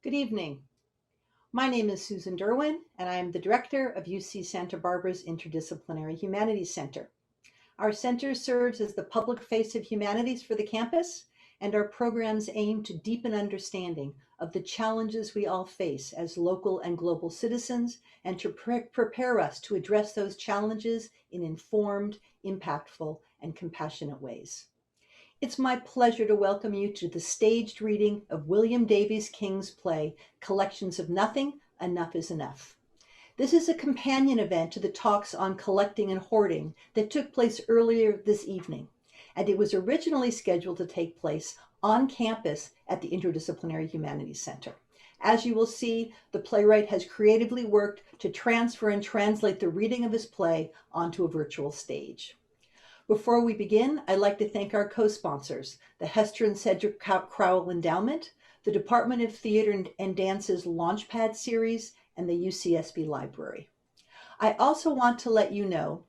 Good evening. My name is Susan Irwin, and I am the director of UC Santa Barbara's Interdisciplinary Humanities Center. Our center serves as the public face of humanities for the campus, and our programs aim to deepen understanding of the challenges we all face as local and global citizens, and to prepare us to address those challenges in informed, impactful, and compassionate ways. It's my pleasure to welcome you to the staged reading of William Davies King's play, Collections of Nothing, Enough is Enough. This is a companion event to the talks on collecting and hoarding that took place earlier this evening, and it was originally scheduled to take place on campus at the Interdisciplinary Humanities Center. As you will see, the playwright has creatively worked to transfer and translate the reading of his play onto a virtual stage. Before we begin, I'd like to thank our co-sponsors, the Hester and Cedric Crowell Endowment, the Department of Theater and Dance's Launchpad series, and the UCSB Library. I also want to let you know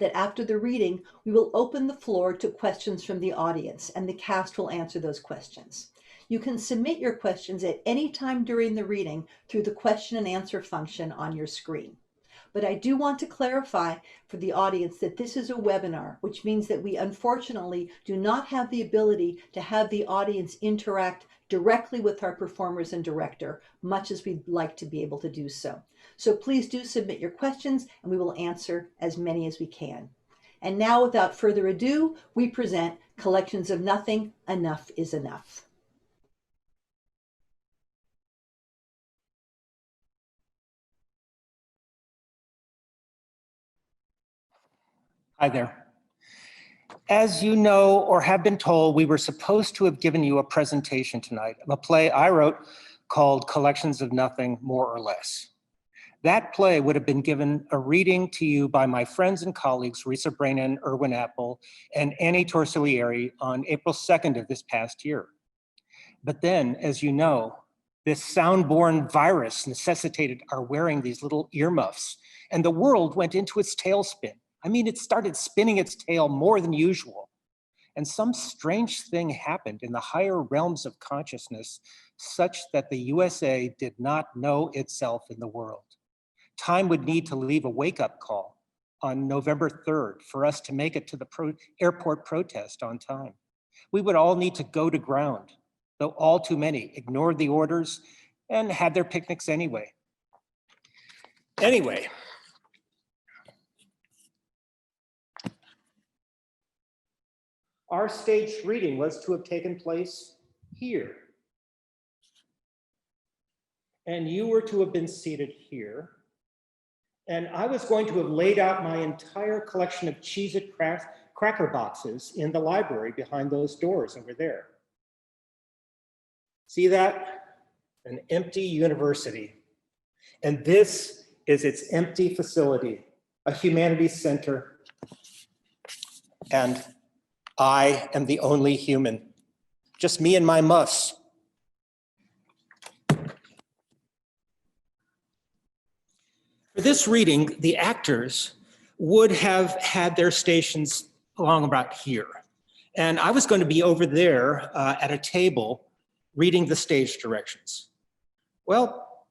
that after the reading, we will open the floor to questions from the audience, and the cast will answer those questions. You can submit your questions at any time during the reading through the question and answer function on your screen. But I do want to clarify for the audience that this is a webinar, which means that we unfortunately do not have the ability to have the audience interact directly with our performers and director, much as we'd like to be able to do so. So please do submit your questions and we will answer as many as we can. And now, without further ado, we present Collections of Nothing, Enough is Enough. Hi there. As you know or have been told, we were supposed to have given you a presentation tonight of a play I wrote called Collections of Nothing, More or Less. That play would have been given a reading to you by my friends and colleagues, Risa, Brainin, Irwin, Appel, and Annie Torsiglieri on April 2nd of this past year. But then, as you know, this sound-borne virus necessitated our wearing these little earmuffs, and the world went into its tailspin. I mean, it started spinning its tail more than usual. And some strange thing happened in the higher realms of consciousness such that the USA did not know itself in the world. Time would need to leave a wake-up call on November 3rd for us to make it to the airport protest on time. We would all need to go to ground, though all too many ignored the orders and had their picnics anyway. Anyway, our staged reading was to have taken place here. And you were to have been seated here. And I was going to have laid out my entire collection of Cheez-It cracker boxes in the library behind those doors over there. See that? An empty university. And this is its empty facility, a humanities center. And I am the only human, just me and my muffs. For this reading, the actors would have had their stations along about here. And I was going to be over there at a table reading the stage directions. Well,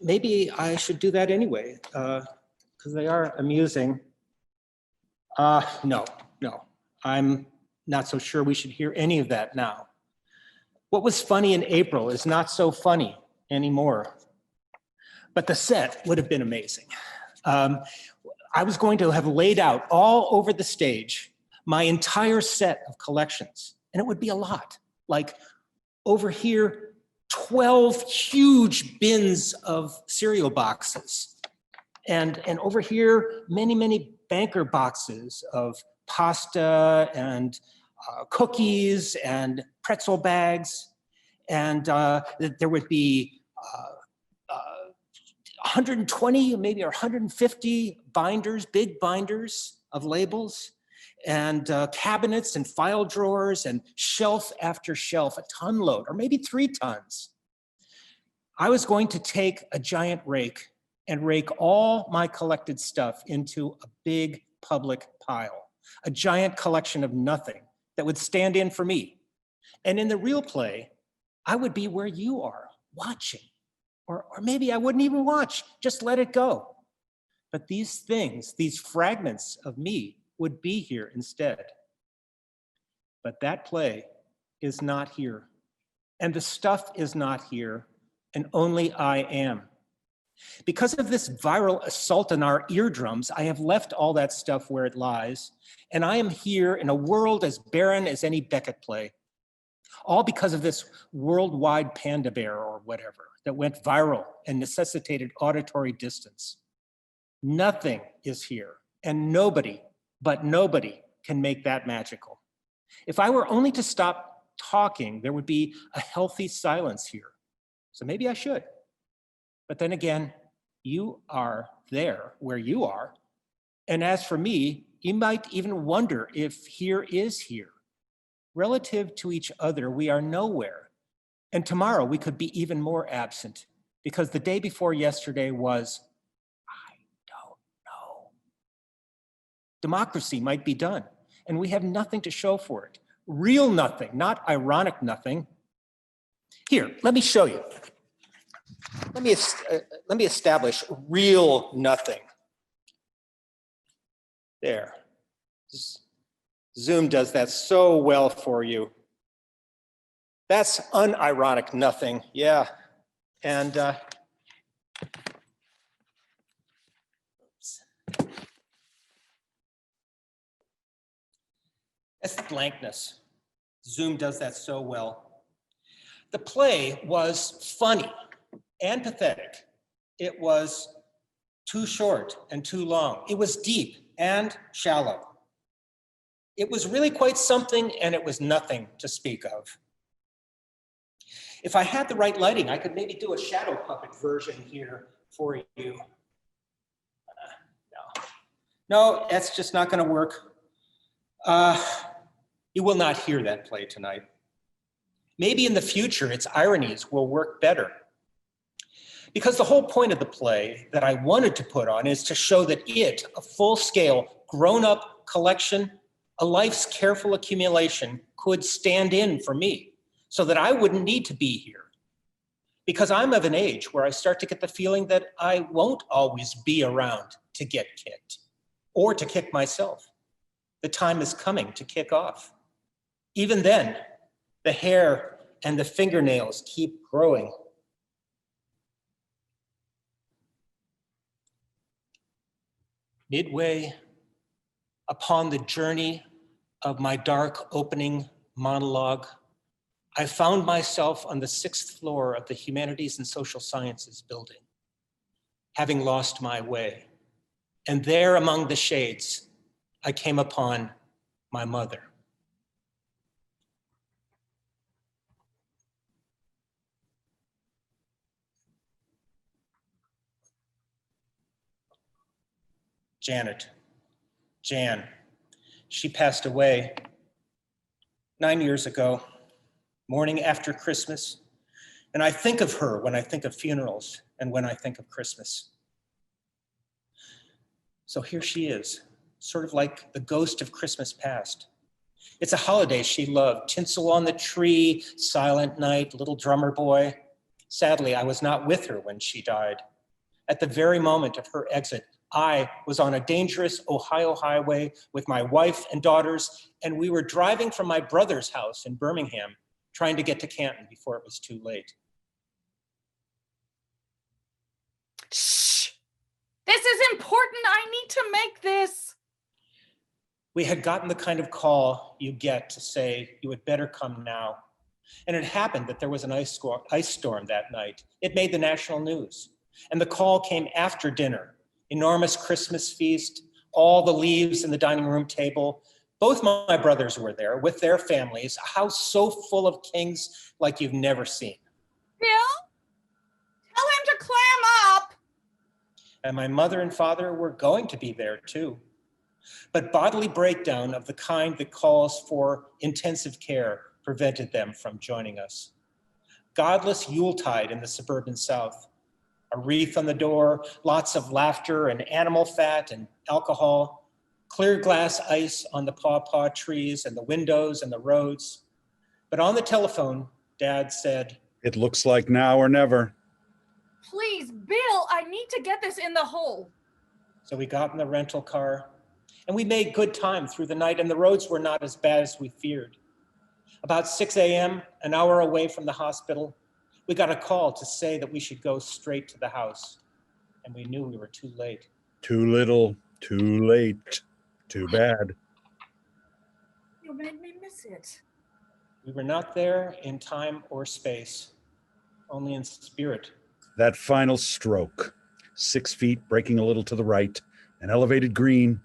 maybe I should do that anyway, because they are amusing. No. I'm not so sure we should hear any of that now. What was funny in April is not so funny anymore. But the set would have been amazing. I was going to have laid out all over the stage my entire set of collections, and it would be a lot. Like over here, 12 huge bins of cereal boxes. And over here, many banker boxes of pasta and cookies and pretzel bags. And there would be 120, maybe 150 binders, big binders of labels, and cabinets and file drawers and shelf after shelf, a ton load, or maybe 3 tons. I was going to take a giant rake and rake all my collected stuff into a big public pile. A giant collection of nothing that would stand in for me. And in the real play, I would be where you are, watching. Or maybe I wouldn't even watch, just let it go. But these things, these fragments of me would be here instead. But that play is not here. And the stuff is not here, and only I am. Because of this viral assault on our eardrums, I have left all that stuff where it lies, and I am here in a world as barren as any Beckett play. All because of this worldwide panda bear or whatever that went viral and necessitated auditory distance. Nothing is here, and nobody, but nobody, can make that magical. If I were only to stop talking, there would be a healthy silence here. So maybe I should. But then again, you are there where you are. And as for me, you might even wonder if here is here. Relative to each other, we are nowhere. And tomorrow we could be even more absent because the day before yesterday was, I don't know. Democracy might be done, and we have nothing to show for it. Real nothing, not ironic nothing. Here, let me show you. Let me establish real nothing. There. Zoom does that so well for you. That's unironic nothing, yeah. And oops. That's the blankness. Zoom does that so well. The play was funny and pathetic. It was too short and too long. It was deep and shallow. It was really quite something, and it was nothing to speak of. If I had the right lighting, I could maybe do a shadow puppet version here for you. No, that's just not going to work. You will not hear that play tonight. Maybe in the future, its ironies will work better. Because the whole point of the play that I wanted to put on is to show that it, a full-scale, grown-up collection, a life's careful accumulation, could stand in for me so that I wouldn't need to be here. Because I'm of an age where I start to get the feeling that I won't always be around to get kicked or to kick myself. The time is coming to kick off. Even then, the hair and the fingernails keep growing. Midway upon the journey of my dark opening monologue, I found myself on the 6th floor of the Humanities and Social Sciences building, having lost my way. And there among the shades, I came upon my mother. Jan. She passed away 9 years ago, morning after Christmas. And I think of her when I think of funerals and when I think of Christmas. So here she is, sort of like the ghost of Christmas past. It's a holiday she loved, tinsel on the tree, silent night, little drummer boy. Sadly, I was not with her when she died. At the very moment of her exit, I was on a dangerous Ohio highway with my wife and daughters, and we were driving from my brother's house in Birmingham, trying to get to Canton before it was too late. Shh! This is important. I need to make this. We had gotten the kind of call you get to say you had better come now. And it happened that there was an ice storm that night. It made the national news. And the call came after dinner. Enormous Christmas feast, all the leaves in the dining room table. Both my brothers were there with their families, a house so full of kings like you've never seen. Bill, tell him to clam up. And my mother and father were going to be there too. But bodily breakdown of the kind that calls for intensive care prevented them from joining us. Godless Yuletide in the suburban South. A wreath on the door, lots of laughter and animal fat and alcohol, clear glass ice on the pawpaw trees and the windows and the roads. But on the telephone, Dad said, It looks like now or never. Please, Bill, I need to get this in the hole. So we got in the rental car and we made good time through the night, and the roads were not as bad as we feared. About 6 a.m., an hour away from the hospital, we got a call to say that we should go straight to the house. And we knew we were too late. Too little, too late, too bad. You made me miss it. We were not there in time or space, only in spirit. That final stroke, 6 feet breaking a little to the right, an elevated green,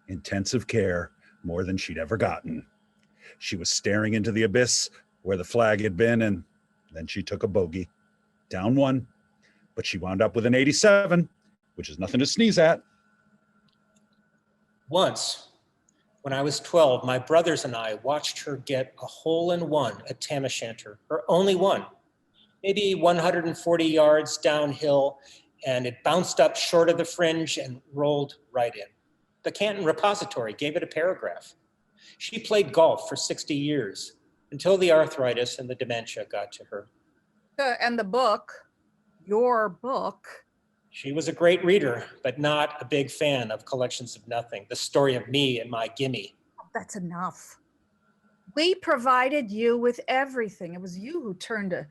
intensive care, more than she'd ever gotten. She was staring into the abyss where the flag had been, and then she took a bogey. Down one, but she wound up with an 87, which is nothing to sneeze at. Once, when I was 12, my brothers and I watched her get a hole-in-one at Tam O'Shanter, her only one, maybe 140 yards downhill, and it bounced up short of the fringe and rolled right in. The Canton Repository gave it a paragraph. She played golf for 60 years until the arthritis and the dementia got to her. And the book, your book. She was a great reader, but not a big fan of Collections of Nothing, the story of me and my gimme. That's enough. We provided you with everything. It was you who turned to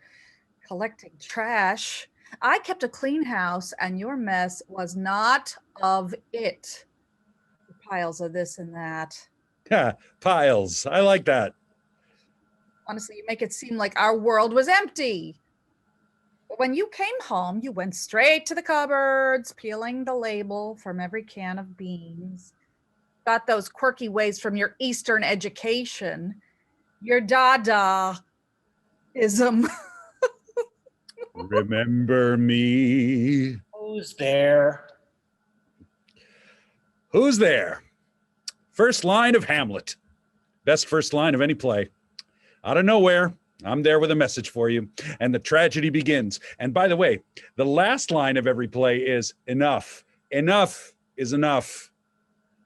collecting trash. I kept a clean house, and your mess was not of it. Piles of this and that. Yeah, piles. I like that. Honestly, you make it seem like our world was empty. But when you came home, you went straight to the cupboards, peeling the label from every can of beans. Got those quirky ways from your Eastern education. Your Dadaism. Remember me. Who's there? Who's there? First line of Hamlet. Best first line of any play. Out of nowhere, I'm there with a message for you, and the tragedy begins. And by the way, the last line of every play is enough. Enough is enough.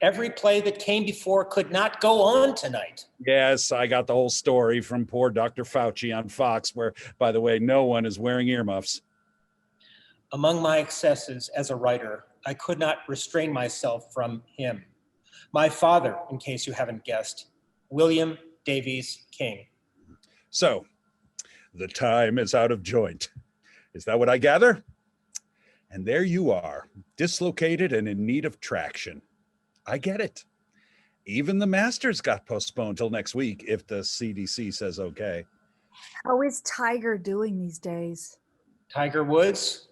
Every play that came before could not go on tonight. Yes, I got the whole story from poor Dr. Fauci on Fox, where, by the way, no one is wearing earmuffs. Among my excesses as a writer, I could not restrain myself from him. My father, in case you haven't guessed, William Davies King. So, the time is out of joint. Is that what I gather? And there you are, dislocated and in need of traction. I get it. Even the Masters got postponed till next week if the CDC says okay. How is Tiger doing these days? Tiger Woods?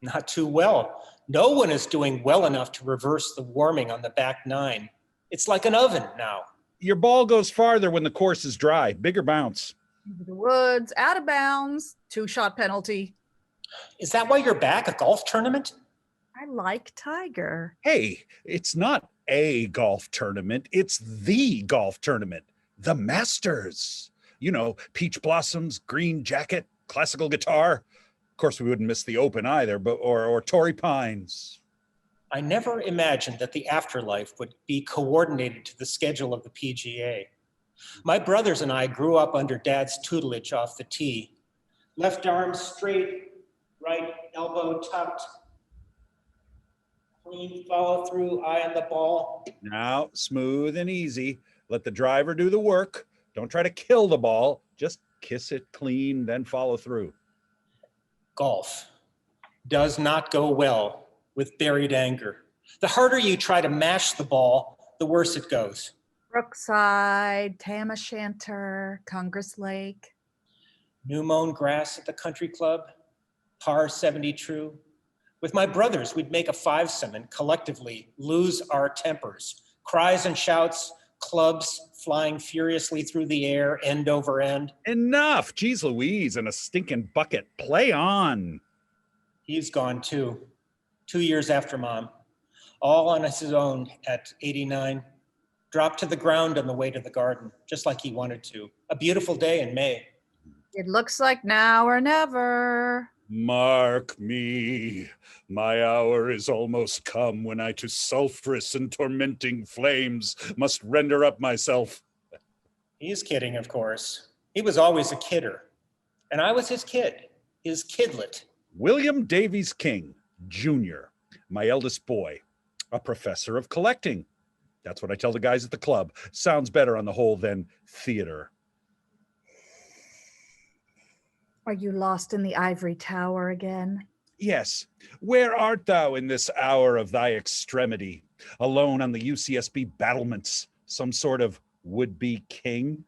Not too well. No one is doing well enough to reverse the warming on the back nine. It's like an oven now. Your ball goes farther when the course is dry. Bigger bounce. Into the woods, out of bounds, 2-shot penalty. Is that why you're back? A golf tournament? I like Tiger. Hey, it's not a golf tournament. It's the golf tournament. The Masters. You know, peach blossoms, green jacket, classical guitar. Of course, we wouldn't miss the Open either, but or Torrey Pines. I never imagined that the Afterlife would be coordinated to the schedule of the PGA. My brothers and I grew up under Dad's tutelage off the tee. Left arm straight, right elbow tucked. Clean follow through, eye on the ball. Now, smooth and easy. Let the driver do the work. Don't try to kill the ball. Just kiss it clean, then follow through. Golf does not go well with buried anger. The harder you try to mash the ball, the worse it goes. Brookside, Tam O'Shanter, Congress Lake. New mown grass at the country club, par 70 true. With my brothers, we'd make a fivesome and collectively lose our tempers. Cries and shouts, clubs flying furiously through the air, end over end. Enough. Geez Louise, and a stinking bucket. Play on. He's gone too. 2 years after Mom. All on his own at 89. Dropped to the ground on the way to the garden, just like he wanted to. A beautiful day in May. It looks like now or never. Mark me, my hour is almost come when I to sulphurous and tormenting flames must render up myself. He's kidding, of course. He was always a kidder, and I was his kid. is Kidlet. William Davies King, Jr., my eldest boy, a professor of collecting. That's what I tell the guys at the club. Sounds better on the whole than theater. Are you lost in the ivory tower again? Yes, where art thou in this hour of thy extremity? Alone on the UCSB battlements, some sort of would-be king?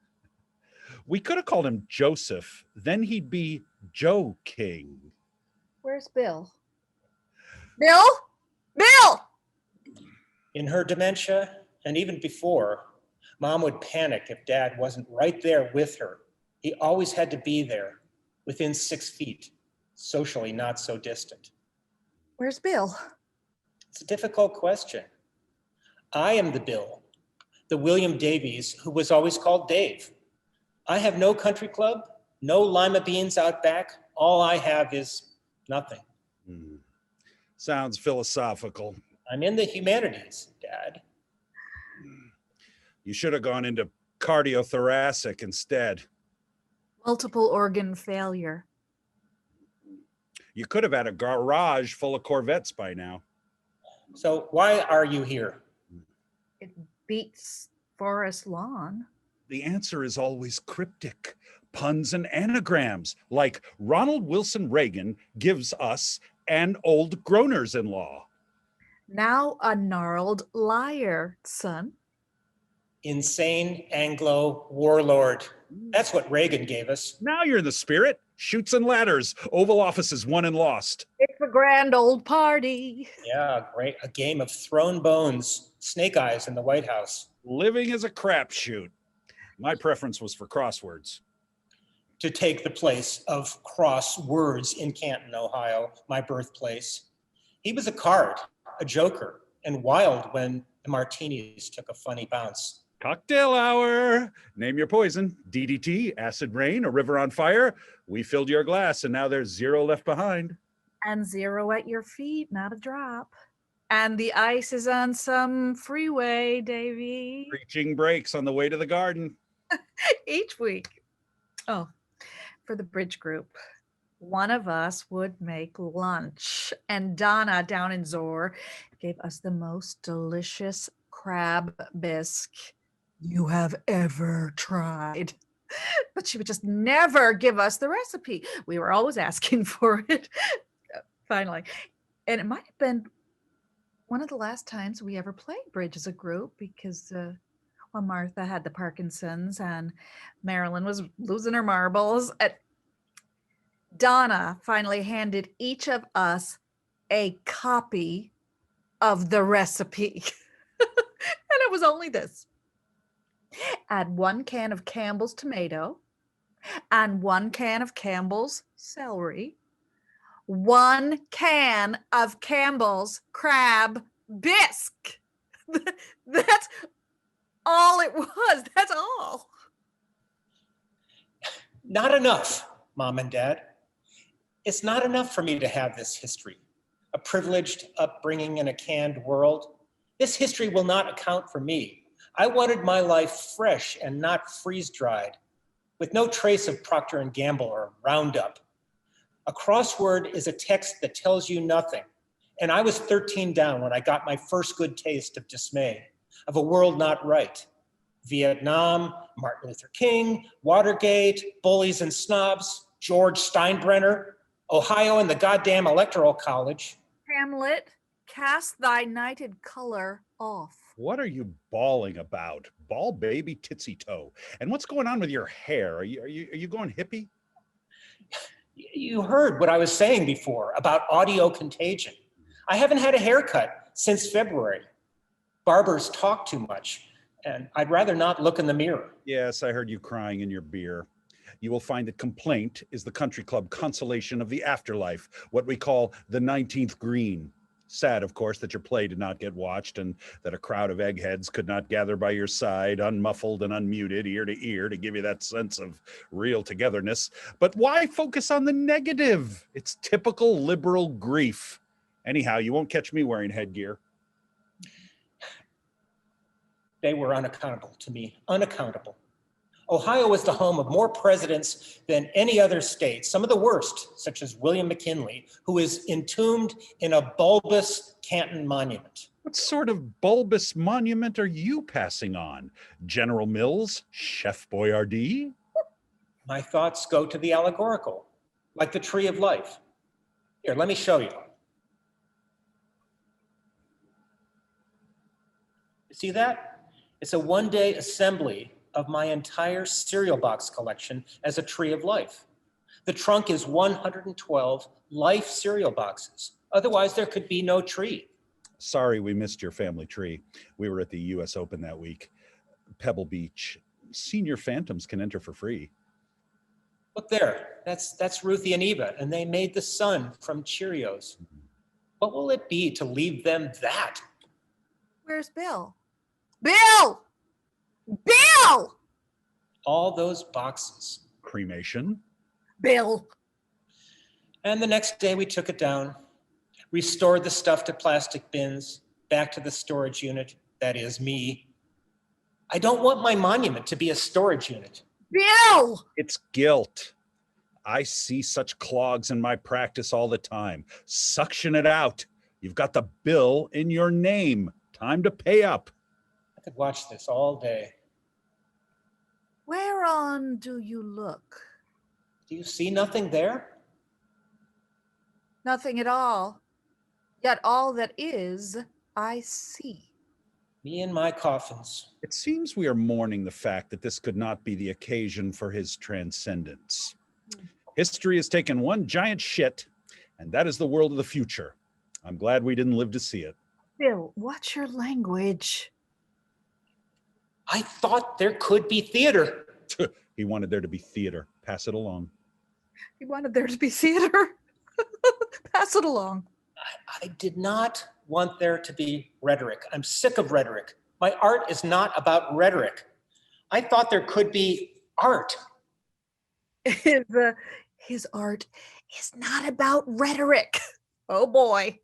We could have called him Joseph, then he'd be Joe King. Where's Bill? Bill? Bill! In her dementia, and even before, Mom would panic if Dad wasn't right there with her. He always had to be there, within 6 feet, socially not so distant. Where's Bill? It's a difficult question. I am the Bill, the William Davies who was always called Dave. I have no country club, no lima beans out back. All I have is nothing. Sounds philosophical. I'm in the humanities, Dad. You should have gone into cardiothoracic instead. Multiple organ failure. You could have had a garage full of Corvettes by now. So why are you here? It beats Forest Lawn. The answer is always cryptic. Puns and anagrams, like Ronald Wilson Reagan gives us an old groaners-in-law. Now a gnarled liar, son. Insane Anglo warlord. That's what Reagan gave us. Now you're in the spirit. Chutes and ladders, Oval Offices won and lost. It's a grand old party. Yeah, great. A game of thrown bones, snake eyes in the White House. Living is a crapshoot. My preference was for crosswords. To take the place of crosswords in Canton, Ohio, my birthplace. He was a card, a joker, and wild when the martinis took a funny bounce. Cocktail hour. Name your poison. DDT, acid rain, a river on fire. We filled your glass and now there's 0 left behind. And 0 at your feet, not a drop. And the ice is on some freeway, Davy. Preaching breaks on the way to the garden. Each week. Oh, for the bridge group, one of us would make lunch. And Donna down in Zor gave us the most delicious crab bisque you have ever tried. But she would just never give us the recipe. We were always asking for it. Finally. And it might have been one of the last times we ever played bridge as a group because well, Martha had the Parkinson's and Marilyn was losing her marbles. Donna finally handed each of us a copy of the recipe. And it was only this. Add 1 can of Campbell's tomato and 1 can of Campbell's celery, 1 can of Campbell's crab bisque. That's all it was. That's all. Not enough, Mom and Dad. It's not enough for me to have this history, a privileged upbringing in a canned world. This history will not account for me. I wanted my life fresh and not freeze-dried, with no trace of Procter & Gamble or Roundup. A crossword is a text that tells you nothing. And I was 13 down when I got my first good taste of dismay, of a world not right. Vietnam, Martin Luther King, Watergate, bullies and snobs, George Steinbrenner, Ohio and the goddamn Electoral College. Hamlet, cast thy nighted color off. What are you bawling about? Ball baby titsy toe. And what's going on with your hair? Are you going hippie? You heard what I was saying before about audio contagion. I haven't had a haircut since February. Barbers talk too much, and I'd rather not look in the mirror. Yes, I heard you crying in your beer. You will find that complaint is the country club consolation of the afterlife, what we call the 19th green. Sad, of course, that your play did not get watched and that a crowd of eggheads could not gather by your side, unmuffled and unmuted, ear to ear, to give you that sense of real togetherness. But why focus on the negative? It's typical liberal grief. Anyhow, you won't catch me wearing headgear. They were unaccountable to me, unaccountable. Ohio is the home of more presidents than any other state, some of the worst, such as William McKinley, who is entombed in a bulbous Canton monument. What sort of bulbous monument are you passing on? General Mills? Chef Boyardee? My thoughts go to the allegorical, like the tree of life. Here, let me show you. You see that? It's a one-day assembly of my entire cereal box collection as a tree of life. The trunk is 112 life cereal boxes. Otherwise, there could be no tree. Sorry we missed your family tree. We were at the US Open that week. Pebble Beach. Senior Phantoms can enter for free. Look there, that's Ruthie and Eva, and they made the sun from Cheerios. What will it be to leave them that? Where's Bill? Bill! Bill! All those boxes. Cremation? Bill! And the next day we took it down, restored the stuff to plastic bins, back to the storage unit, that is me. I don't want my monument to be a storage unit. Bill! It's guilt. I see such clogs in my practice all the time. Suction it out. You've got the bill in your name. Time to pay up. I could watch this all day. Whereon do you look? Do you see nothing there? Nothing at all. Yet all that is, I see. Me and my coffins. It seems we are mourning the fact that this could not be the occasion for his transcendence. History has taken one giant shit, and that is the world of the future. I'm glad we didn't live to see it. Bill, watch your language. I thought there could be theater. He wanted there to be theater. Pass it along. He wanted there to be theater. Pass it along. I did not want there to be rhetoric. I'm sick of rhetoric. My art is not about rhetoric. I thought there could be art. His art is not about rhetoric. Oh boy.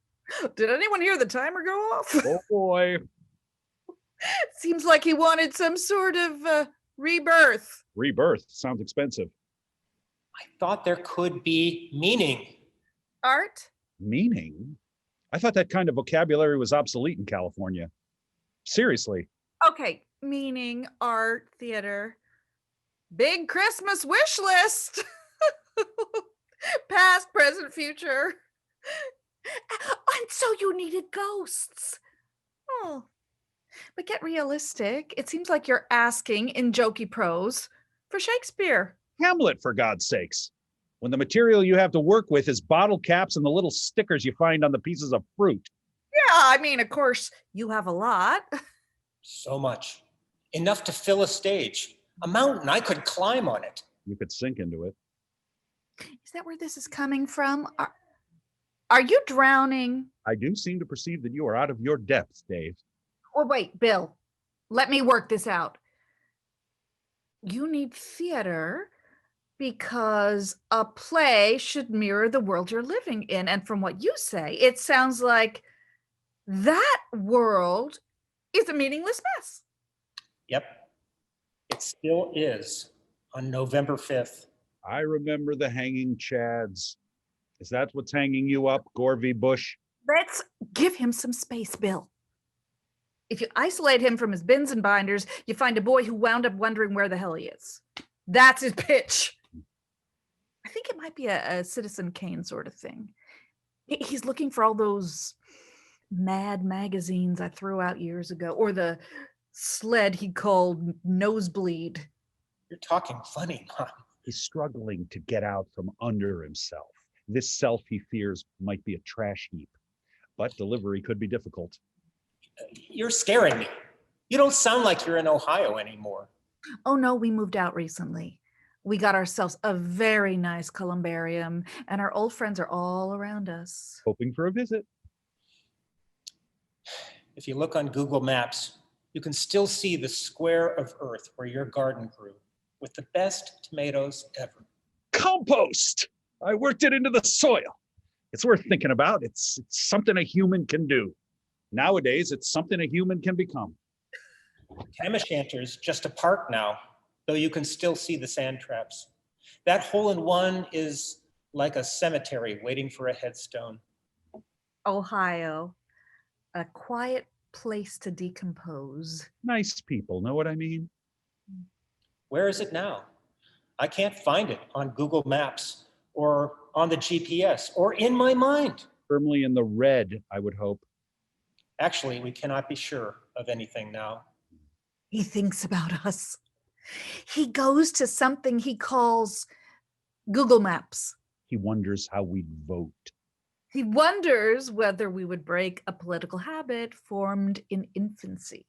Did anyone hear the timer go off? Oh boy. Seems like he wanted some sort of rebirth. Rebirth sounds expensive. I thought there could be meaning. Art? Meaning? I thought that kind of vocabulary was obsolete in California. Seriously. Okay, meaning, art, theater. Big Christmas wish list. Past, present, future. And so you needed ghosts. Oh. But get realistic. It seems like you're asking in jokey prose for Shakespeare. Hamlet, for God's sakes. When the material you have to work with is bottle caps and the little stickers you find on the pieces of fruit. Yeah, I mean, of course, you have a lot. So much. Enough to fill a stage. A mountain, I could climb on it. You could sink into it. Is that where this is coming from? Are you drowning? I do seem to perceive that you are out of your depth, Dave. Well, wait, Bill, let me work this out. You need theater because a play should mirror the world you're living in. And from what you say, it sounds like that world is a meaningless mess. Yep. It still is on November 5th. I remember the hanging chads. Is that what's hanging you up, Gorvy Bush? Let's give him some space, Bill. If you isolate him from his bins and binders, you find a boy who wound up wondering where the hell he is. That's his pitch. I think it might be a Citizen Kane sort of thing. He's looking for all those mad magazines I threw out years ago, or the sled he called Nosebleed. You're talking funny, Mom. He's struggling to get out from under himself. This self he fears might be a trash heap, but delivery could be difficult. You're scaring me. You don't sound like you're in Ohio anymore. Oh no, we moved out recently. We got ourselves a very nice columbarium, and our old friends are all around us. Hoping for a visit. If you look on Google Maps, you can still see the square of earth where your garden grew, with the best tomatoes ever. Compost! I worked it into the soil. It's worth thinking about. It's something a human can do. Nowadays, it's something a human can become. Tam O'Shanter's just a park now. though you can still see the sand traps. That hole-in-one is like a cemetery waiting for a headstone. Ohio, a quiet place to decompose. Nice people, know what I mean? Where is it now? I can't find it on Google Maps or on the GPS or in my mind. Firmly in the red, I would hope. Actually, we cannot be sure of anything now. He thinks about us. He goes to something he calls Google Maps. He wonders how we'd vote. He wonders whether we would break a political habit formed in infancy.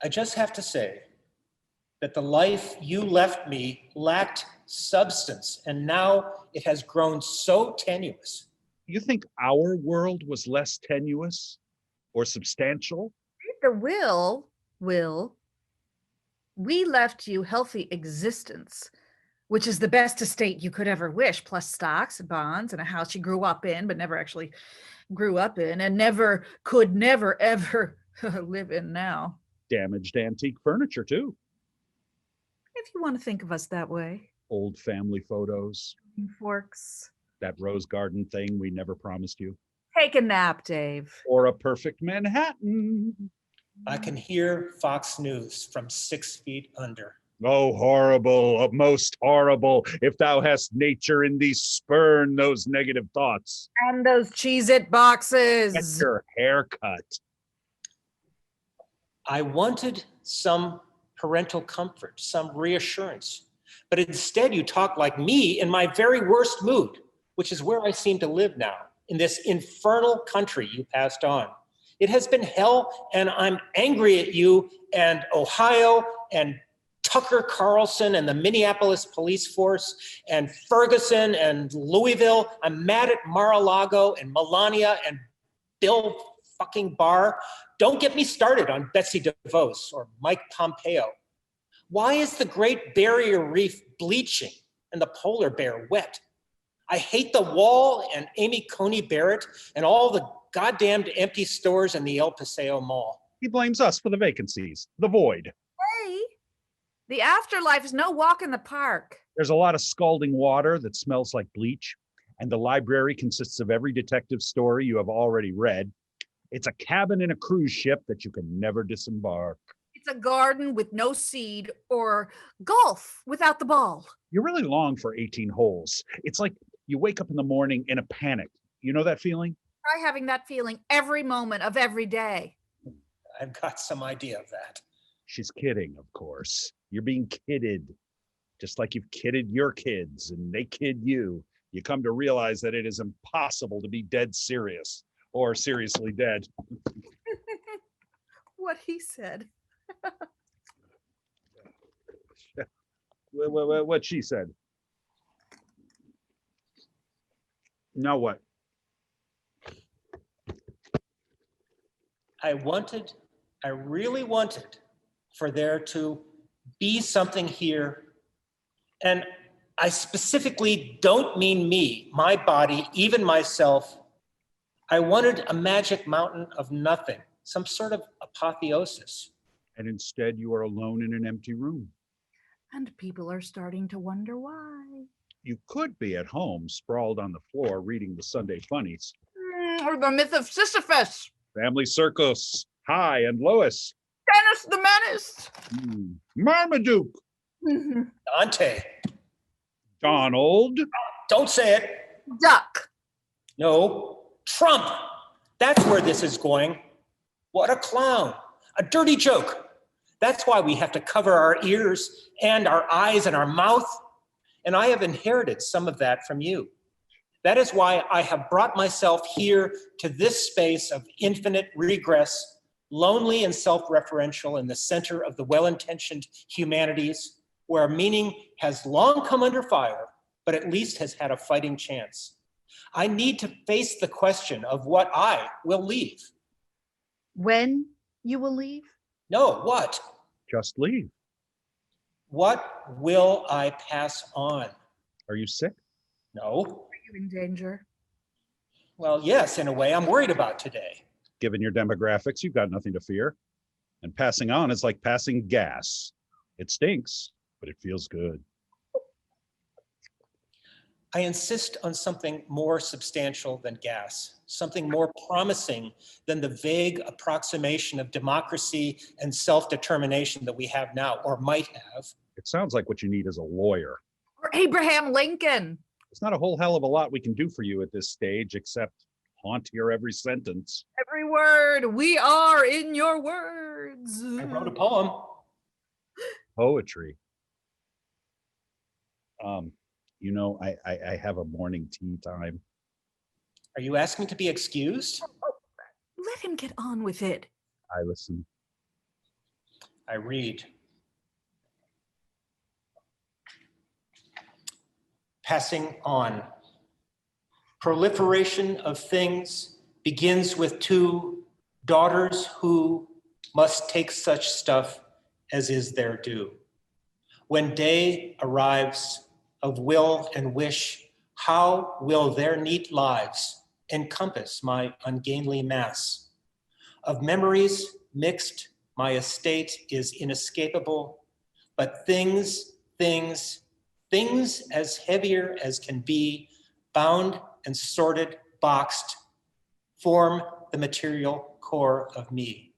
I just have to say that the life you left me lacked substance, and now it has grown so tenuous. You think our world was less tenuous or substantial? The will, we left you healthy existence, which is the best estate you could ever wish, plus stocks, bonds, and a house you grew up in, but never actually grew up in, and never ever live in now. Damaged antique furniture, too. If you want to think of us that way. Old family photos. Forks. That rose garden thing we never promised you. Take a nap, Dave. Or a perfect Manhattan. I can hear Fox News from 6 feet under. Oh, horrible, most horrible. If thou hast nature in thee, spurn those negative thoughts. And those Cheez-It boxes. Get your haircut. I wanted some parental comfort, some reassurance, but instead you talk like me in my very worst mood, which is where I seem to live now, in this infernal country you passed on. It has been hell, and I'm angry at you and Ohio and Tucker Carlson and the Minneapolis police force and Ferguson and Louisville. I'm mad at Mar-a-Lago and Melania and Bill fucking Barr. Don't get me started on Betsy DeVos or Mike Pompeo. Why is the Great Barrier Reef bleaching and the polar bear wet? I hate the wall and Amy Coney Barrett and all the goddamned empty stores in the El Paseo Mall. He blames us for the vacancies, the void. Hey, the afterlife is no walk in the park. There's a lot of scalding water that smells like bleach, and the library consists of every detective story you have already read. It's a cabin in a cruise ship that you can never disembark. It's a garden with no seed or golf without the ball. You really long for 18 holes. It's like you wake up in the morning in a panic. You know that feeling? Try having that feeling every moment of every day. I've got some idea of that. She's kidding, of course. You're being kidded, just like you've kidded your kids and they kid you. You come to realize that it is impossible to be dead serious or seriously dead. What he said. What she said. Now what? I really wanted for there to be something here. And I specifically don't mean me, my body, even myself. I wanted a magic mountain of nothing, some sort of apotheosis. And instead you are alone in an empty room. And people are starting to wonder why. You could be at home, sprawled on the floor, reading the Sunday funnies. Or the myth of Sisyphus. Family Circus, Hi and Lois. Dennis the Menace. Marmaduke. Dante. Donald. Don't say it. Duck. No, Trump. That's where this is going. What a clown. A dirty joke. That's why we have to cover our ears and our eyes and our mouth. And I have inherited some of that from you. That is why I have brought myself here to this space of infinite regress, lonely and self-referential in the center of the well-intentioned humanities, where meaning has long come under fire, but at least has had a fighting chance. I need to face the question of what I will leave. When you will leave? No, what? Just leave. What will I pass on? Are you sick? No. Are you in danger? Well, yes, in a way I'm worried about today. Given your demographics, you've got nothing to fear. And passing on is like passing gas. It stinks, but it feels good. I insist on something more substantial than gas, something more promising than the vague approximation of democracy and self-determination that we have now, or might have. It sounds like what you need is a lawyer. Or Abraham Lincoln. There's not a whole hell of a lot we can do for you at this stage, except haunt your every sentence. Every word. We are in your words. I wrote a poem. Poetry. You know, I have a morning tea time. Are you asking to be excused? Let him get on with it. I listen. I read. Passing on. Proliferation of things begins with two daughters who must take such stuff as is their due. When day arrives of will and wish, how will their neat lives encompass my ungainly mass? Of memories mixed, my estate is inescapable, but things as heavier as can be, bound and sorted, boxed, form the material core of me.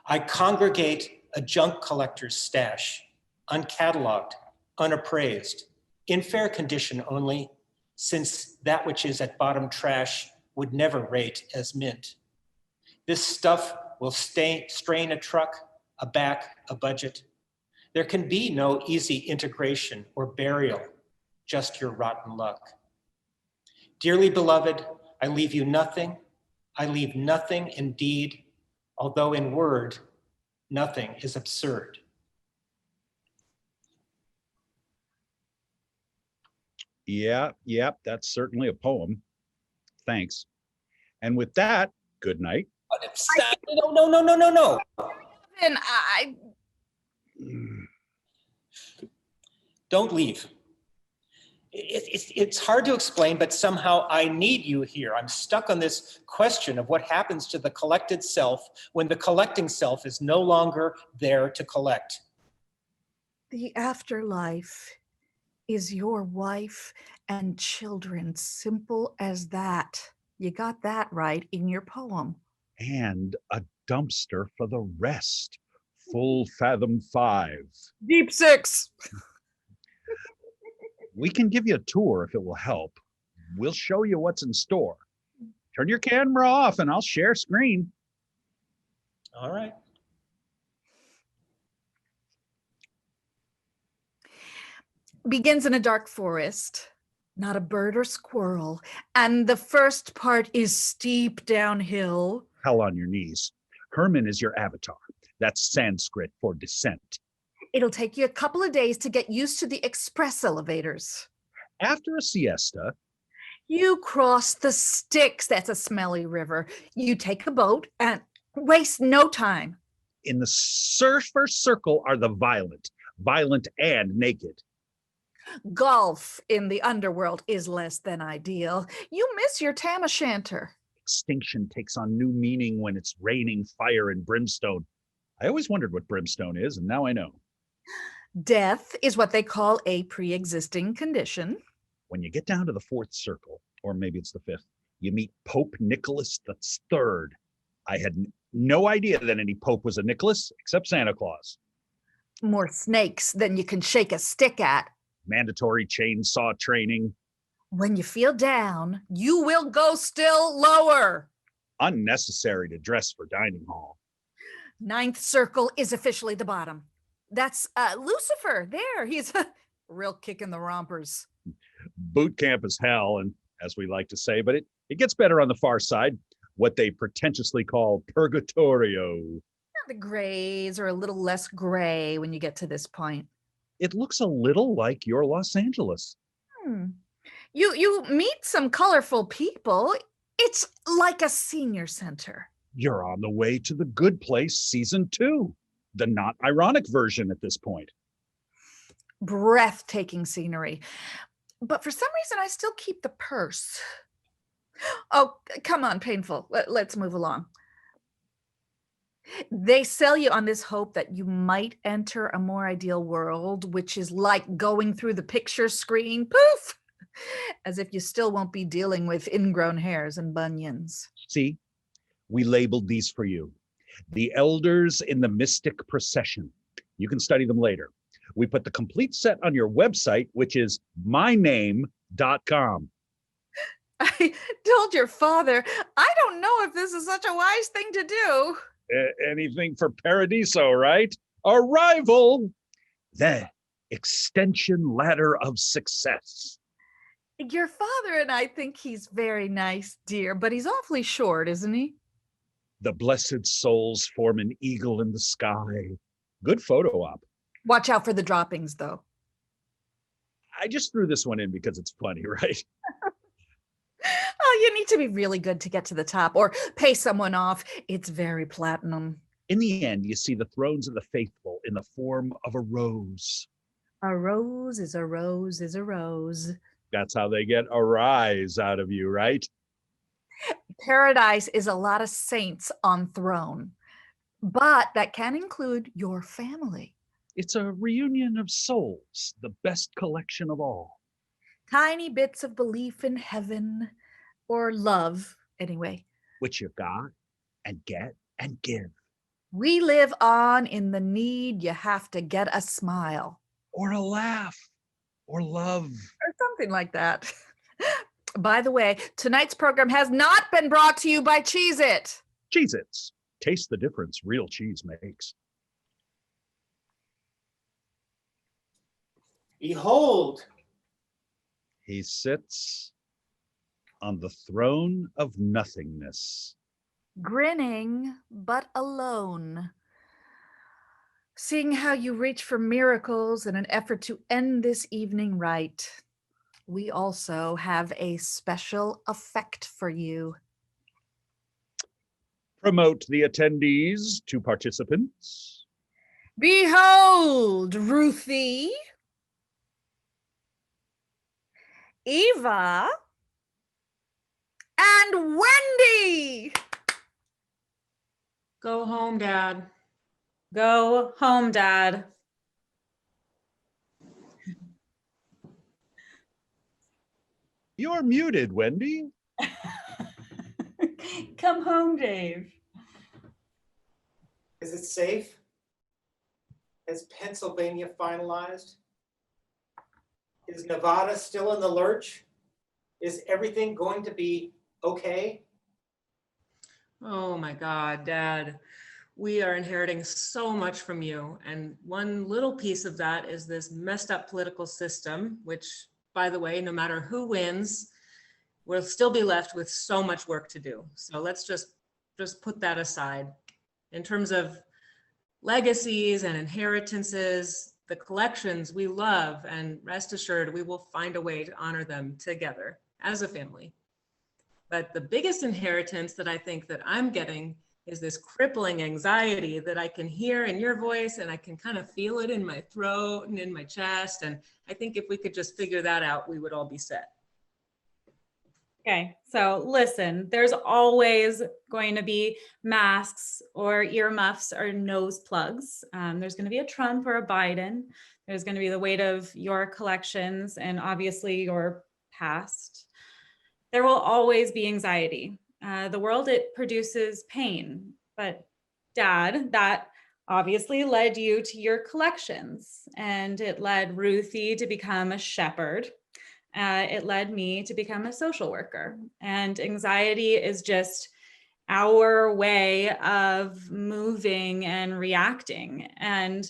I congregate a junk collector's stash, uncatalogued, unappraised, in fair condition only, since that which is at bottom trash would never rate as mint. This stuff will strain a truck, a back, a budget. There can be no easy integration or burial, just your rotten luck. Dearly beloved, I leave you nothing. I leave nothing indeed, although in word, nothing is absurd. Yeah, that's certainly a poem. Thanks. And with that, good night. No. And Don't leave. It's hard to explain, but somehow I need you here. I'm stuck on this question of what happens to the collected self when the collecting self is no longer there to collect. the afterlife is your wife and children. Simple as that. You got that right in your poem. And a dumpster for the rest. Full fathom 5. Deep 6. We can give you a tour if it will help. We'll show you what's in store. Turn your camera off and I'll share screen. All right. Begins in a dark forest, not a bird or squirrel, and the first part is steep downhill. Hell on your knees. Herman is your avatar. That's Sanskrit for descent. It'll take you a couple of days to get used to the express elevators. After a siesta, You cross the Styx, that's a smelly river. You take a boat and waste no time. in the surfer circle are the violent and naked. Golf in the underworld is less than ideal. You miss your tam o' shanter. Extinction takes on new meaning when it's raining fire and brimstone. I always wondered what brimstone is, and now I know. Death is what they call a pre-existing condition. When you get down to the 4th circle, or maybe it's the 5th, you meet Pope Nicholas III. I had no idea that any pope was a Nicholas, except Santa Claus. More snakes than you can shake a stick at. Mandatory chainsaw training. When you feel down, you will go still lower. Unnecessary to dress for dining hall. 9th circle is officially the bottom. That's Lucifer. There, he's a real kick in the rompers. Boot camp is hell, and as we like to say, but it gets better on the far side, what they pretentiously call purgatorio. The grays are a little less gray when you get to this point. It looks a little like your Los Angeles. You meet some colorful people. It's like a senior center. You're on the way to The Good Place season 2, the not ironic version at this point. Breathtaking scenery. But for some reason, I still keep the purse. Oh, come on, painful. Let's move along. They sell you on this hope that you might enter a more ideal world, which is like going through the picture screen, poof, as if you still won't be dealing with ingrown hairs and bunions. See, we labeled these for you. The Elders in the Mystic Procession. You can study them later. We put the complete set on your website, which is myname.com. I told your father, I don't know if this is such a wise thing to do. Anything for Paradiso, right? Arrival. The extension ladder of success. Your father and I think he's very nice, dear, but he's awfully short, isn't he? The blessed souls form an eagle in the sky. Good photo op. Watch out for the droppings, though. I just threw this one in because it's funny, right? Oh, you need to be really good to get to the top or pay someone off. It's very platinum. In the end, you see the thrones of the faithful in the form of a rose. A rose is a rose is a rose. That's how they get a rise out of you, right? Paradise is a lot of saints on throne, but that can include your family. It's a reunion of souls, the best collection of all. Tiny bits of belief in heaven, or love, anyway. Which you got and get and give. We live on in the need you have to get a smile. Or a laugh. Or love. Or something like that. By the way, tonight's program has not been brought to you by Cheez-It. Cheez-Its. Taste the difference real cheese makes. Behold, He sits on the throne of nothingness. Grinning, but alone. Seeing how you reach for miracles in an effort to end this evening right, we also have a special effect for you. Promote the attendees to participants. Behold, Ruthie, Eva, and Wendy. Go home, Dad. Go home, Dad. You're muted, Wendy. Come home, Dave. is it safe? Has Pennsylvania finalized? Is Nevada still in the lurch? Is everything going to be okay? Oh my God, Dad. We are inheriting so much from you. And one little piece of that is this messed up political system, which, by the way, no matter who wins, we'll still be left with so much work to do. So let's just put that aside. In terms of legacies and inheritances, the collections we love, and rest assured, we will find a way to honor them together as a family. But the biggest inheritance that I think that I'm getting is this crippling anxiety that I can hear in your voice, and I can kind of feel it in my throat and in my chest. And I think if we could just figure that out, we would all be set. Okay, so listen, there's always going to be masks or earmuffs or nose plugs. There's going to be a Trump or a Biden. There's going to be the weight of your collections and obviously your past. There will always be anxiety. The world, it produces pain, but Dad, that obviously led you to your collections, and it led Ruthie to become a shepherd. It led me to become a social worker, and anxiety is just our way of moving and reacting. And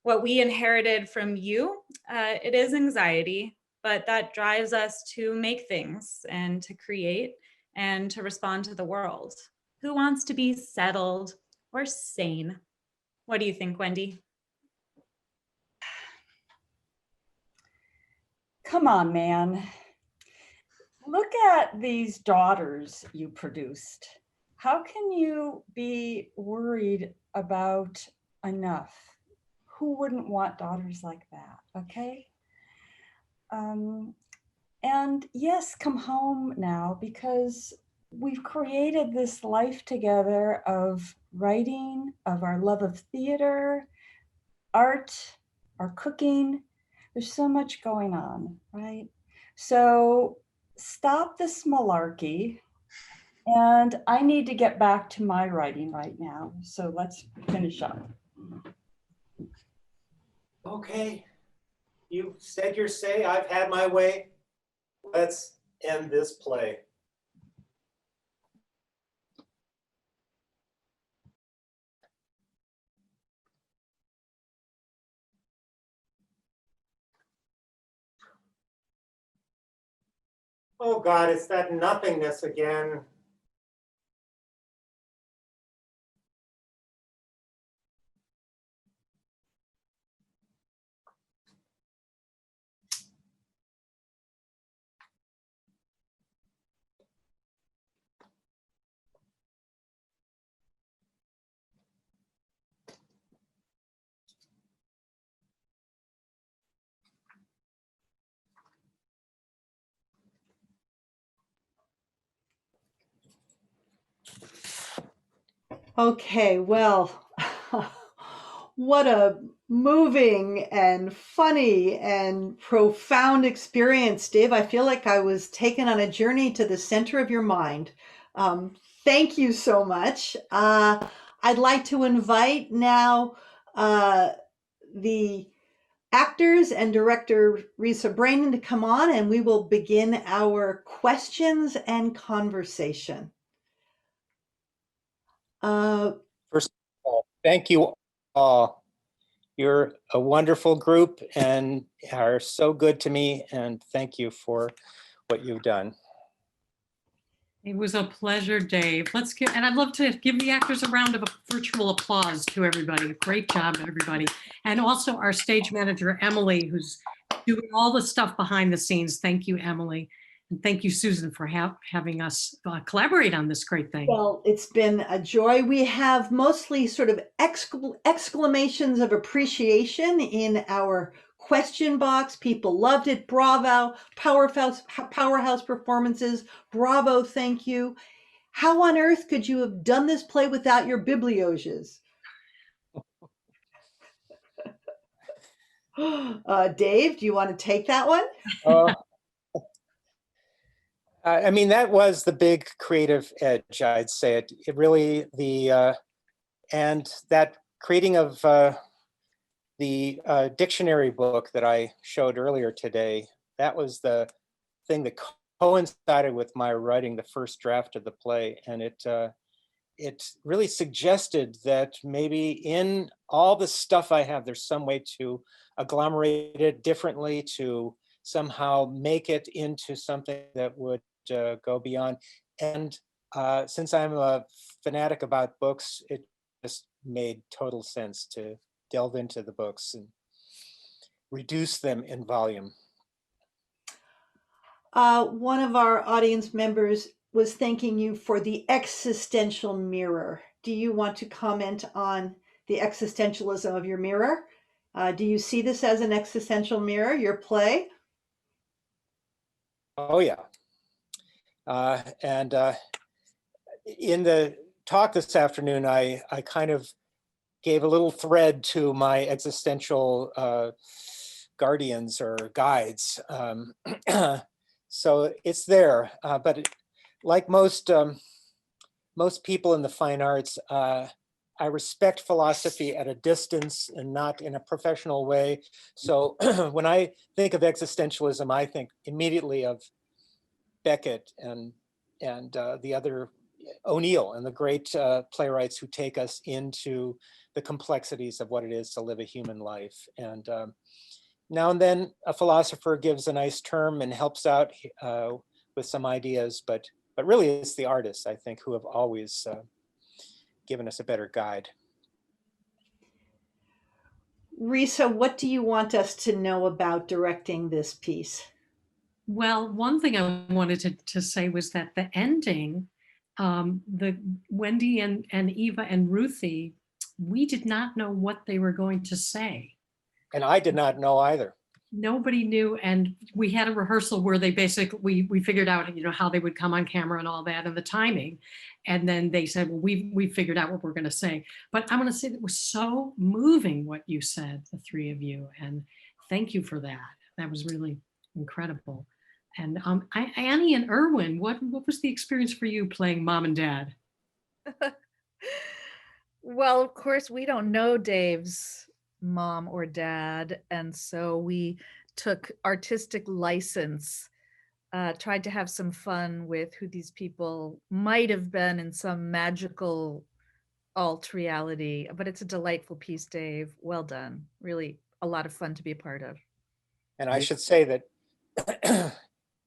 what we inherited from you, it is anxiety, but that drives us to make things and to create and to respond to the world. Who wants to be settled or sane? What do you think, Wendy? Come on, man. Look at these daughters you produced. How can you be worried about enough? Who wouldn't want daughters like that, okay? And yes, come home now, because we've created this life together of writing, of our love of theater, art, our cooking. There's so much going on, right? So stop this malarkey. And I need to get back to my writing right now. So let's finish up. Okay, you said your say, I've had my way. Let's end this play. Oh God, it's that nothingness again. Okay, well, what a moving and funny and profound experience, Dave. I feel like I was taken on a journey to the center of your mind. Thank you so much. I'd like to invite now the actors and director Risa Brainin to come on, and we will begin our questions and conversation. First of all, thank you all. You're a wonderful group and are so good to me, and thank you for what you've done. It was a pleasure, Dave. Let's give, and I'd love to give the actors a round of virtual applause to everybody. Great job, everybody. And also our stage manager, Emily, who's doing all the stuff behind the scenes. Thank you, Emily. And thank you, Susan, for having us collaborate on this great thing. Well, it's been a joy. We have mostly sort of exclamations of appreciation in our question box. People loved it. Bravo. Powerhouse performances. Bravo. Thank you. How on earth could you have done this play without your biblioges? Dave, do you want to take that one? I mean, that was the big creative edge, I'd say. It really, and that creating of the dictionary book that I showed earlier today, that was the thing that coincided with my writing the first draft of the play. And it really suggested that maybe in all the stuff I have, there's some way to agglomerate it differently, to somehow make it into something that would go beyond. And since I'm a fanatic about books, it just made total sense to delve into the books and reduce them in volume. One of our audience members was thanking you for the existential mirror. Do you want to comment on the existentialism of your mirror? Do you see this as an existential mirror, your play? Oh, yeah. And in the talk this afternoon, I kind of gave a little thread to my existential guardians or guides. So it's there, but like most people in the fine arts, I respect philosophy at a distance and not in a professional way. So when I think of existentialism, I think immediately of Beckett and the other O'Neill and the great playwrights who take us into the complexities of what it is to live a human life. And now and then a philosopher gives a nice term and helps out with some ideas, but really it's the artists, I think, who have always given us a better guide. Risa, what do you want us to know about directing this piece? Well, one thing I wanted to say was that the ending, the Wendy and Eva and Ruthie, we did not know what they were going to say. And I did not know either. nobody knew. And we had a rehearsal where they basically, we figured out, you know, how they would come on camera and all that and the timing. And then they said, well, we figured out what we're going to say. But I'm going to say that it was so moving what you said, the three of you. And thank you for that. That was really incredible. And Annie and Irwin, what was the experience for you playing mom and dad? Well, of course, we don't know Dave's mom or dad. And so we took artistic license, tried to have some fun with who these people might have been in some magical alt reality. But it's a delightful piece, Dave. Well done. Really a lot of fun to be a part of. And I should say that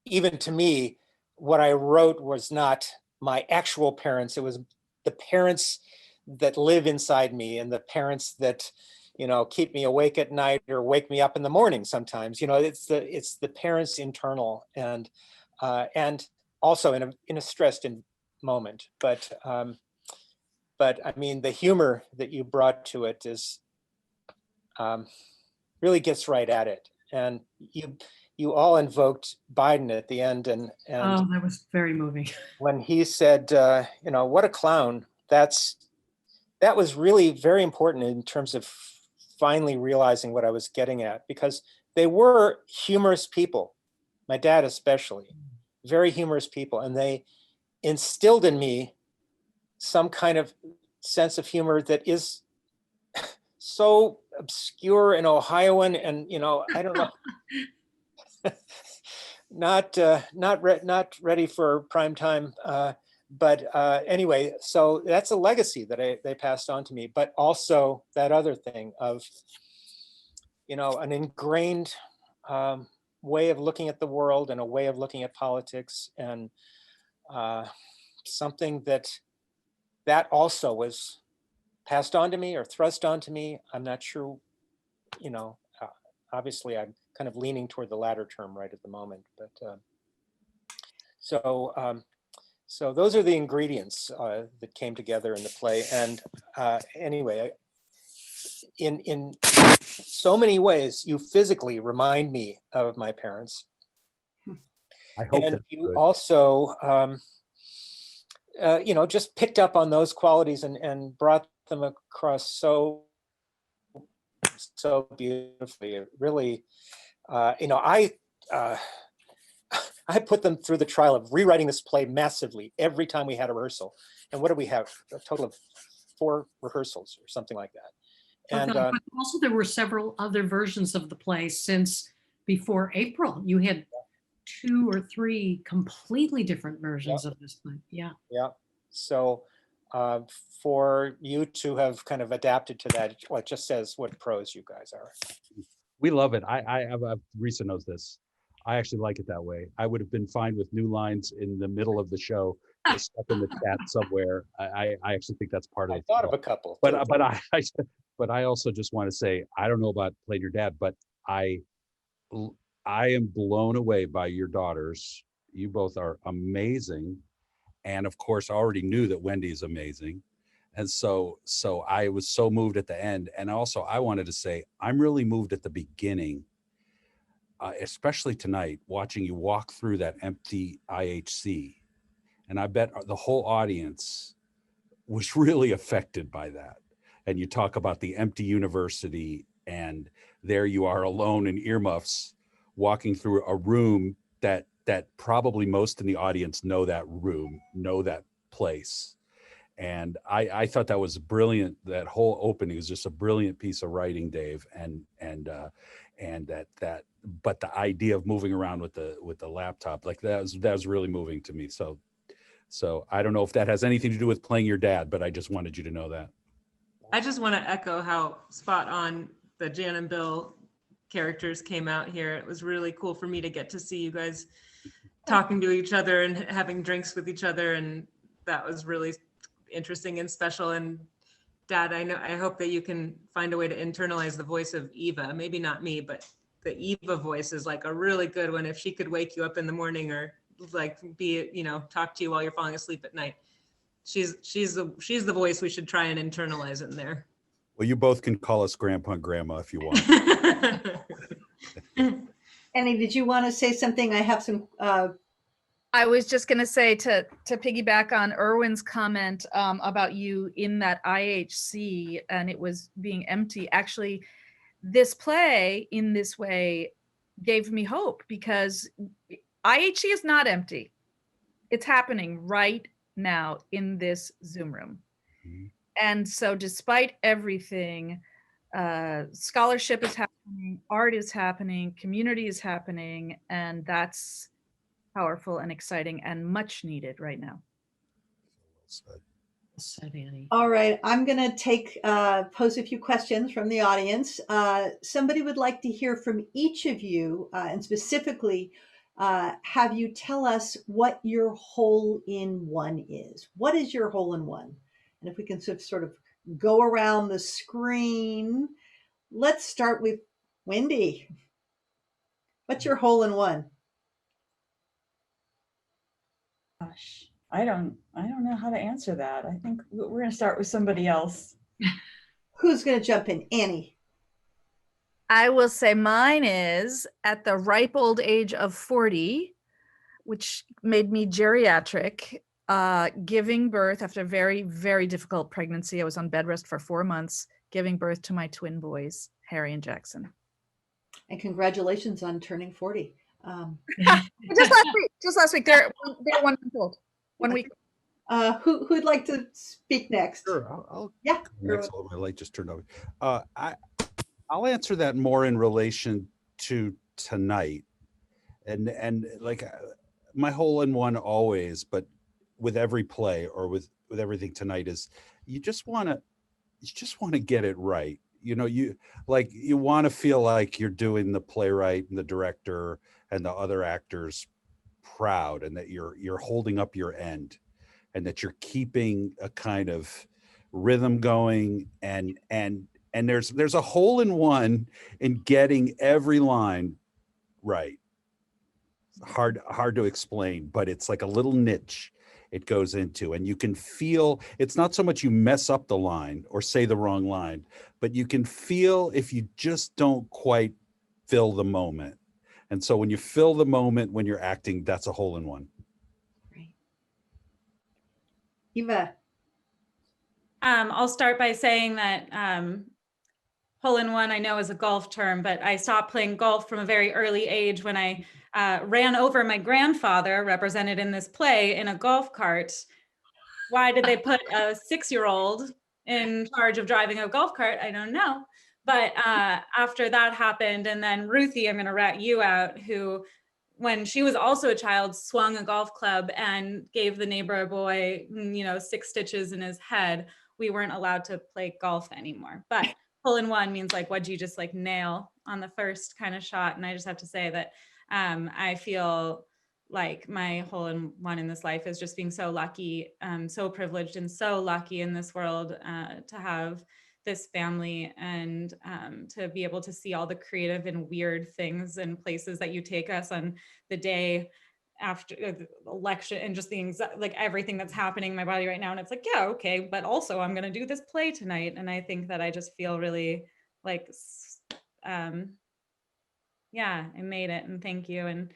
even to me, what I wrote was not my actual parents. It was the parents that live inside me and the parents that, you know, keep me awake at night or wake me up in the morning sometimes. You know, it's the parents internal and also in a stressed moment. But I mean, the humor that you brought to it is really gets right at it. And you all invoked Biden at the end, and Oh, that was very moving. when he said, you know, what a clown, that was really very important in terms of finally realizing what I was getting at, because they were humorous people, my dad especially, very humorous people, and they instilled in me some kind of sense of humor that is so obscure and Ohioan, and you know, I don't know, not ready for prime time. But anyway, so that's a legacy that they passed on to me. But also that other thing of, you know, an ingrained way of looking at the world and a way of looking at politics, and something that also was passed on to me or thrust onto me. I'm not sure, you know, obviously I'm kind of leaning toward the latter term right at the moment, but so those are the ingredients that came together in the play. And anyway, in so many ways, you physically remind me of my parents. I hope And that's you good. also, you know, just picked up on those qualities and brought them across so beautifully. It really, you know, I put them through the trial of rewriting this play massively every time we had a rehearsal. And what do we have? A total of 4 rehearsals or something like that. And But also there were several other versions of the play since before April. You had 2 or 3 completely different versions of this play. Yeah. yeah, so for you to have kind of adapted to that, well, it just says what pros you guys are. We love it. Risa knows this. I actually like it that way. I would have been fine with new lines in the middle of the show, just stuck in the chat somewhere. I actually think that's part of I it. thought of a couple. But too. but I also just want to say, I don't know about playing your dad, but I am blown away by your daughters. You both are amazing, and of course, I already knew that Wendy is amazing, and so I was so moved at the end. And also, I wanted to say I'm really moved at the beginning, especially tonight, watching you walk through that empty IHC, and I bet the whole audience was really affected by that. And you talk about the empty university, and there you are alone in earmuffs walking through a room that probably most in the audience know that room, know that place. And I thought that was brilliant. That whole opening was just a brilliant piece of writing, Dave. And that but the idea of moving around with the laptop, like that was really moving to me. So I don't know if that has anything to do with playing your dad, but I just wanted you to know that. I just want to echo how spot on the Jan and Bill characters came out here. It was really cool for me to get to see you guys talking to each other and having drinks with each other. And that was really interesting and special. And Dad, I hope that you can find a way to internalize the voice of Eva. Maybe not me, but the Eva voice is like a really good one. If she could wake you up in the morning or like be, you know, talk to you while you're falling asleep at night. She's the voice we should try and internalize in there. Well, you both can call us grandpa and grandma if you want. Annie, did you want to say something? I have some, I was just going to say to piggyback on Irwin's comment about you in that IHC and it was being empty. Actually, this play in this way gave me hope because IHC is not empty. It's happening right now in this Zoom room. Mhm. And so despite everything, scholarship is happening, art is happening, community is happening, and that's powerful and exciting and much needed right now. Said Annie. all right, I'm going to pose a few questions from the audience. Somebody would like to hear from each of you, and specifically, have you tell us what your hole-in-one is. What is your hole-in-one? And if we can sort of go around the screen, let's start with Wendy. What's your hole-in-one? Gosh, I don't know how to answer that. I think we're going to start with somebody else. Who's going to jump in? Annie. I will say mine is at the ripe old age of 40, which made me geriatric, giving birth after a very, very difficult pregnancy. I was on bed rest for 4 months, giving birth to my twin boys, Harry and Jackson. And congratulations on turning 40. Just last week, they're 1 month old. 1 week. Who'd like to speak next? Sure, I'll Yeah. next. My light just turned over. I'll answer that more in relation to tonight, and like my hole-in-one always, but with every play or with everything tonight is you just want to get it right. You know, you want to feel like you're doing the playwright and the director and the other actors proud, and that you're holding up your end, and that you're keeping a kind of rhythm going, and there's a hole-in-one in getting every line right. Hard to explain, but it's like a little niche it goes into, and you can feel it's not so much you mess up the line or say the wrong line, but you can feel if you just don't quite fill the moment. And so when you fill the moment when you're acting, that's a hole-in-one. Right. Eva. I'll start by saying that hole-in-one I know is a golf term, but I stopped playing golf from a very early age when I ran over my grandfather, represented in this play, in a golf cart. Why did they put a 6-year-old in charge of driving a golf cart? I don't know. But after that happened, and then Ruthie, I'm going to rat you out, who, when she was also a child, swung a golf club and gave the neighbor boy, 6 stitches in his head. We weren't allowed to play golf anymore. But hole-in-one means like, what'd you just like nail on the first kind of shot? And I just have to say that I feel like my hole-in-one in this life is just being so lucky, so privileged and so lucky in this world to have this family and to be able to see all the creative and weird things and places that you take us on the day after the election, and just the like everything that's happening in my body right now. And it's like, yeah, okay, but also I'm going to do this play tonight. And I think that I just feel really like, yeah, I made it, and thank you. And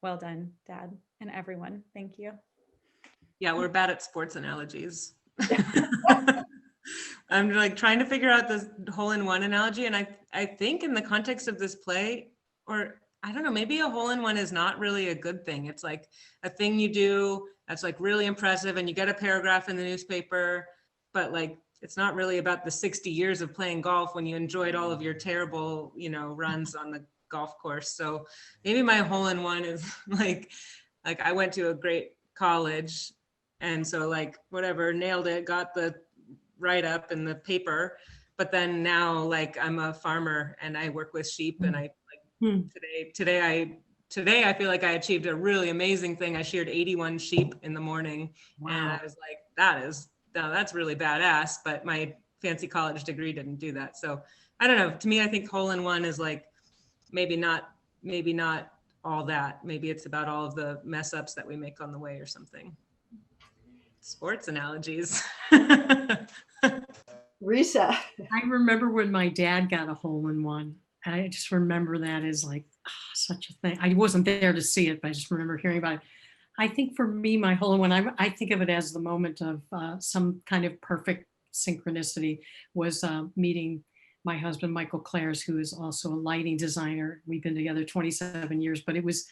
well done, Dad, and everyone. Thank you. Yeah, we're bad at sports analogies. I'm like trying to figure out this hole-in-one analogy. And I think in the context of this play, or I don't know, maybe a hole-in-one is not really a good thing. It's like a thing you do that's like really impressive, and you get a paragraph in the newspaper, but like, it's not really about the 60 years of playing golf when you enjoyed all of your terrible, runs on the golf course. So maybe my hole-in-one is like I went to a great college, and so like whatever, nailed it, got the write-up in the paper, but then now like I'm a farmer and I work with sheep, and I like today I feel like I achieved a really amazing thing. I sheared 81 sheep in the morning. Wow. And I was like, that's really badass, but my fancy college degree didn't do that. So I don't know. To me, I think hole-in-one is like maybe not all that. Maybe it's about all of the mess ups that we make on the way or something. Sports analogies. Risa. I remember when my dad got a hole-in-one. And I just remember that as like such a thing. I wasn't there to see it, but I just remember hearing about it. I think for me, my whole one, I think of it as the moment of some kind of perfect synchronicity was meeting my husband, Michael Clares, who is also a lighting designer. We've been together 27 years, but it was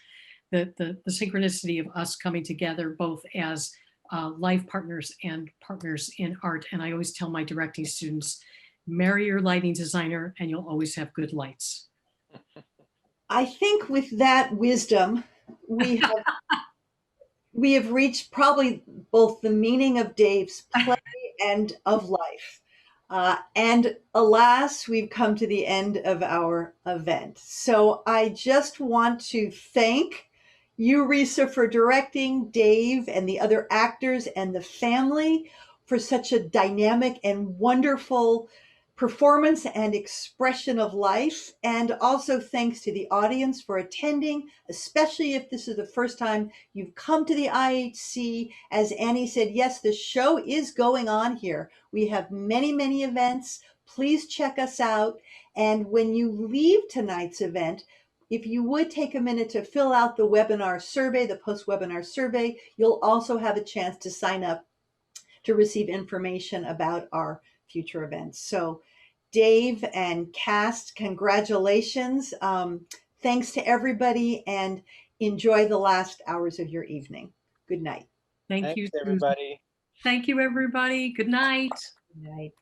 the synchronicity of us coming together both as life partners and partners in art. And I always tell my directing students, marry your lighting designer and you'll always have good lights. I think with that wisdom, we have reached probably both the meaning of Dave's play and of life. And alas, we've come to the end of our event. So I just want to thank you, Risa, for directing, Dave and the other actors and the family for such a dynamic and wonderful performance and expression of life. And also thanks to the audience for attending, especially if this is the first time you've come to the IHC. As Annie said, yes, the show is going on here. We have many, many events. Please check us out. And when you leave tonight's event, if you would take a minute to fill out the webinar survey, the post-webinar survey, you'll also have a chance to sign up to receive information about our future events. So Dave and cast, congratulations. Thanks to everybody and enjoy the last hours of your evening. Good night. Thank you, Thanks, everybody. Thank you, everybody. Good night. Good night.